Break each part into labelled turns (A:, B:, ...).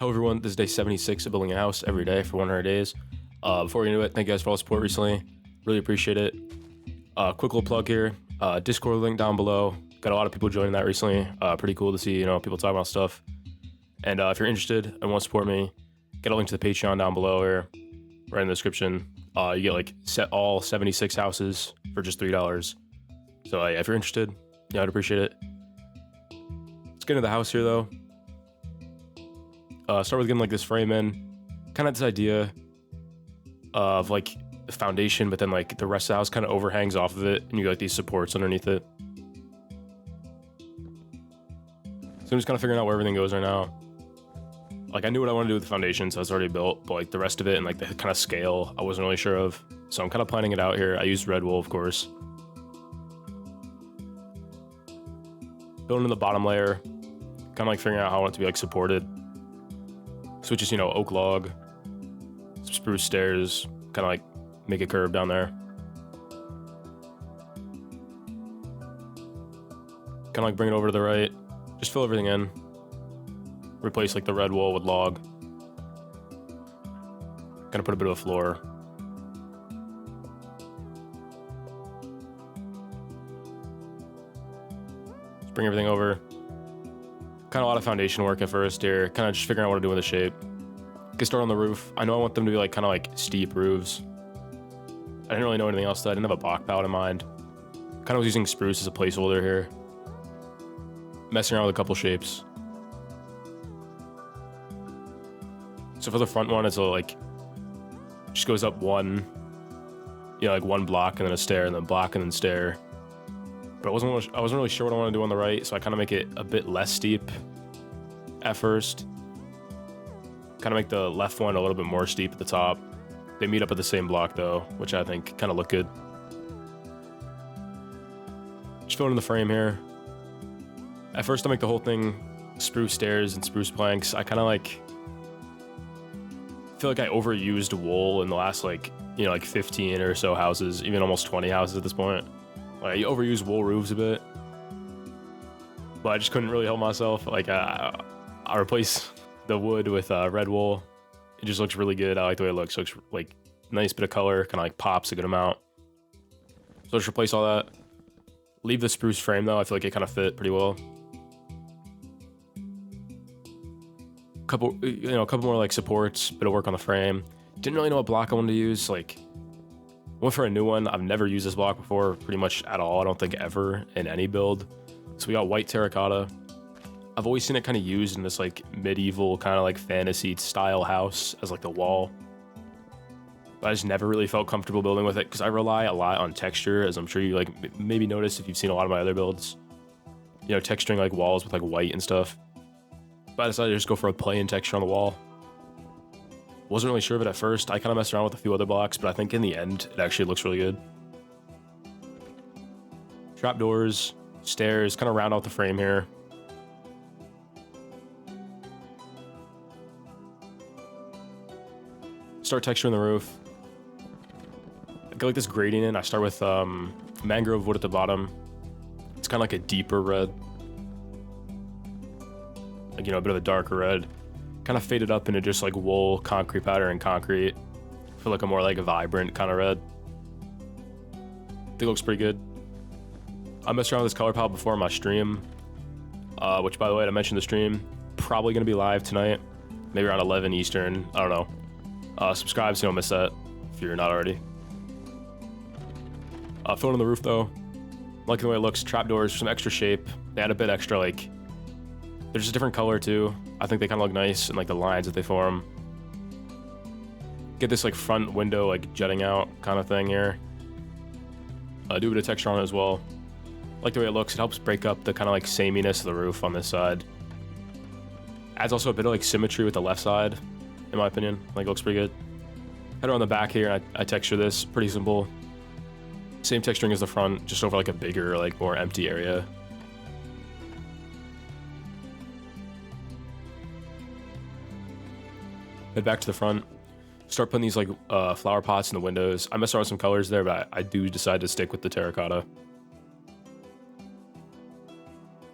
A: Hello everyone, this is day 76 of building a house every day for 100 days. Before we get into it, thank you guys for all the support recently. Really appreciate it. Quick little plug here. Discord link down below. Got a lot of people joining that recently. Pretty cool to see, people talk about stuff. And if you're interested and want to support me, get a link to the Patreon down below or right in the description. You get like all 76 houses for just $3. So if you're interested, I'd appreciate it. Let's get into the house here though. Start with getting like this frame in, kind of this idea of like the foundation, but then like the rest of the house kind of overhangs off of it, and you get like these supports underneath it. So I'm just kind of figuring out where everything goes right now. Like I knew what I wanted to do with the foundation, so it's already built, but like the rest of it and like the kind of scale, I wasn't really sure of. So I'm kind of planning it out here. I used red wool, of course. Building in the bottom layer, kind of like figuring out how I want it to be like supported. So it's just, oak log, some spruce stairs, kind of like make a curve down there. Kind of like bring it over to the right, just fill everything in. Replace like the red wool with log. Kind of put a bit of a floor. Just bring everything over. Kind of a lot of foundation work at first here, kind of just figuring out what to do with the shape. Get started on the roof. I know I want them to be like kind of like steep roofs. I didn't really know anything else though. I didn't have a block palette in mind. Kind of was using spruce as a placeholder here. Messing around with a couple shapes. So for the front one, it's like just goes up one, like one block and then a stair and then block and then stair. But I wasn't really sure what I want to do on the right, so I kind of make it a bit less steep at first. Kind of make the left one a little bit more steep at the top. They meet up at the same block though, which I think kind of look good. Just filling in the frame here. At first I make the whole thing spruce stairs and spruce planks. I kind of feel like I overused wool in the last like 15 or so houses, even almost 20 houses at this point. Like, I overuse wool roofs a bit, but I just couldn't really help myself. Like, I replace the wood with red wool. It just looks really good. I like the way it looks. It looks like nice bit of color, kind of like pops a good amount. So just replace all that. Leave the spruce frame though. I feel like it kind of fit pretty well. A couple more like supports, bit of work on the frame. Didn't really know what block I wanted to use. Like, went for a new one. I've never used this block before, pretty much at all. I don't think ever in any build. So we got white terracotta. I've always seen it kind of used in this like medieval kind of like fantasy style house as like the wall. But I just never really felt comfortable building with it because I rely a lot on texture, as I'm sure you like maybe noticed if you've seen a lot of my other builds. Texturing like walls with like white and stuff. But I decided to just go for a plain texture on the wall. Wasn't really sure of it at first. I kind of messed around with a few other blocks, but I think in the end, it actually looks really good. Trapdoors, stairs, kind of round out the frame here. Start texturing the roof. I get like this gradient in. I start with mangrove wood at the bottom. It's kind of like a deeper red. Like, a bit of a darker red. Kind of faded up into just like wool, concrete powder, and concrete for like a more like vibrant kind of red. I think it looks pretty good. I messed around with this color palette before on my stream, which by the way, I mentioned the stream, probably going to be live tonight, maybe around 11 Eastern, I don't know. Subscribe so you don't miss that if you're not already. Filling in the roof though, liking the way it looks. Trapdoors, some extra shape. They add a bit extra like, they're just a different color too. I think they kind of look nice and like the lines that they form. Get this like front window like jutting out kind of thing here. Do a bit of texture on it as well. Like the way it looks. It helps break up the kind of like sameness of the roof on this side. Adds also a bit of like symmetry with the left side, in my opinion. Like it looks pretty good. Header on the back here, and I texture this. Pretty simple. Same texturing as the front, just over like a bigger, like more empty area. Head back to the front. Start putting these like flower pots in the windows. I messed around with some colors there, but I do decide to stick with the terracotta.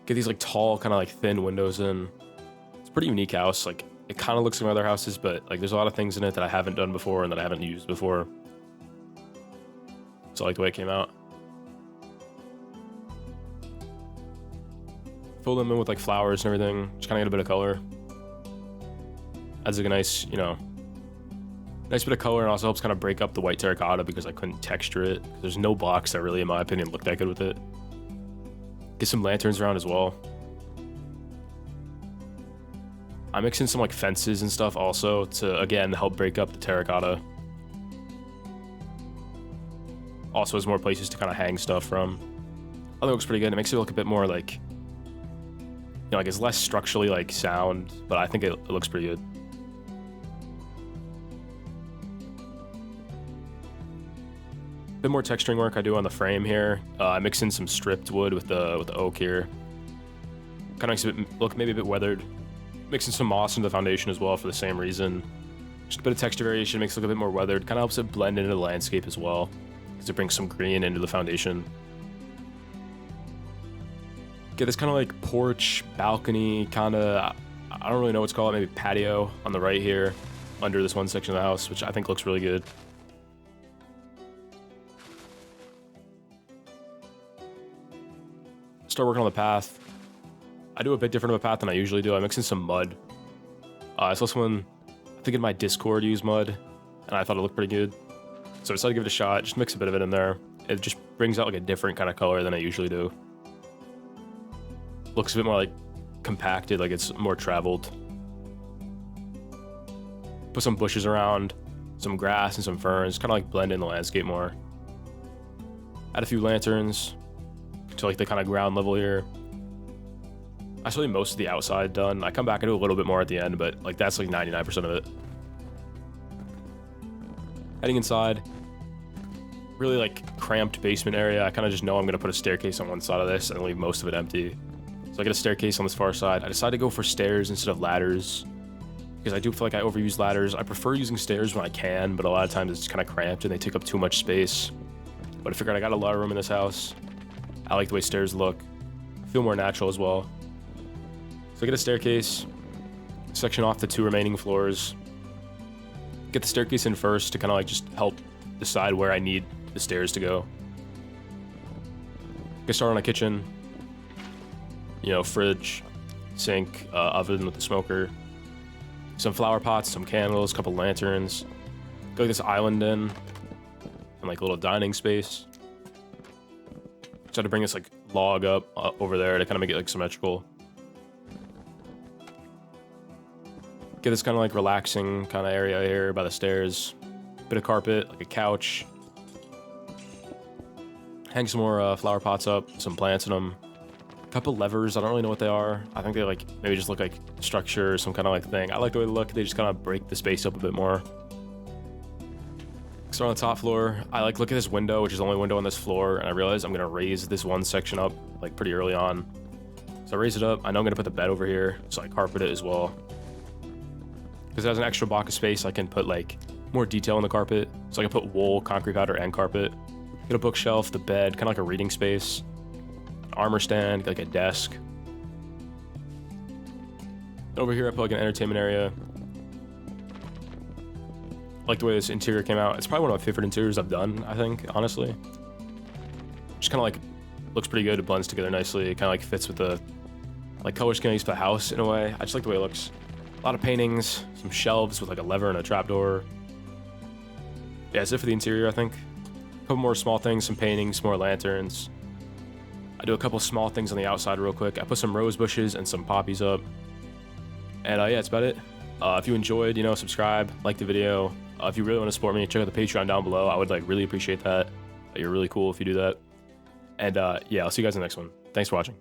A: Get these like tall, kind of like thin windows in. It's a pretty unique house. Like It kind of looks like my other houses, but like there's a lot of things in it that I haven't done before and that I haven't used before. So I like the way it came out. Fill them in with like flowers and everything. Just kind of get a bit of color. Adds like a nice, you know, nice bit of color, and also helps kind of break up the white terracotta because I couldn't texture it. There's no blocks that really, in my opinion, look that good with it. Get some lanterns around as well. I mix in some like fences and stuff also to, again, help break up the terracotta. Also has more places to kind of hang stuff from. I think it looks pretty good. It makes it look a bit more like, you know, like it's less structurally like sound, but I think it looks pretty good. Bit more texturing work I do on the frame here. I mix in some stripped wood with the oak here. Kind of makes it look maybe a bit weathered. Mixing some moss into the foundation as well for the same reason. Just a bit of texture variation makes it look a bit more weathered. Kind of helps it blend into the landscape as well, because it brings some green into the foundation. Get this kind of like porch, balcony, kind of, I don't really know what's called, maybe patio on the right here, under this one section of the house, which I think looks really good. Start working on the path. I do a bit different of a path than I usually do. I mix in some mud. I saw someone, I think in my Discord, use mud, and I thought it looked pretty good. So I decided to give it a shot, just mix a bit of it in there. It just brings out like a different kind of color than I usually do. Looks a bit more like compacted, like it's more traveled. Put some bushes around, some grass and some ferns, kind of like blend in the landscape more. Add a few lanterns to like the kind of ground level here. I still leave most of the outside done. I come back and do a little bit more at the end, but like that's like 99% of it. Heading inside, really like cramped basement area. I kind of just know I'm gonna put a staircase on one side of this and leave most of it empty. So I get a staircase on this far side. I decided to go for stairs instead of ladders, because I do feel like I overuse ladders. I prefer using stairs when I can, but a lot of times it's kind of cramped and they take up too much space. But I figured I got a lot of room in this house. I like the way stairs look. Feel more natural as well. So I get a staircase, section off the 2 remaining floors. Get the staircase in first to kind of like just help decide where I need the stairs to go. Get started on a kitchen. You know, fridge, sink, oven with the smoker. Some flower pots, some candles, a couple lanterns. Go get this island in, and like a little dining space. Try to bring this like log up over there to kind of make it like symmetrical. Get this kind of like relaxing kind of area here by the stairs. Bit of carpet, like a couch. Hang some more flower pots up, some plants in them. A couple levers, I don't really know what they are. I think they like maybe just look like structure or some kind of like thing. I like the way they look. They just kind of break the space up a bit more. Start on the top floor. I like look at this window, which is the only window on this floor, and I realize I'm gonna raise this one section up like pretty early on. So I raise it up. I know I'm gonna put the bed over here, so I carpet it as well. Because it has an extra block of space, I can put like more detail in the carpet. So I can put wool, concrete powder, and carpet. Get a bookshelf, the bed, kind of like a reading space. An armor stand, like a desk. Over here I put like an entertainment area. I like the way this interior came out. It's probably one of my favorite interiors I've done, I think, honestly. Just kind of like looks pretty good. It blends together nicely. It kind of like fits with the like color scheme I used for the house in a way. I just like the way it looks. A lot of paintings, some shelves with like a lever and a trapdoor. Yeah, that's it for the interior, I think. A couple more small things, some paintings, more lanterns. I do a couple small things on the outside real quick. I put some rose bushes and some poppies up. And yeah, that's about it. If you enjoyed, you know, subscribe, like the video. If you really want to support me, check out the Patreon down below. I would like really appreciate that. You're really cool if you do that. And yeah, I'll see you guys in the next one. Thanks for watching.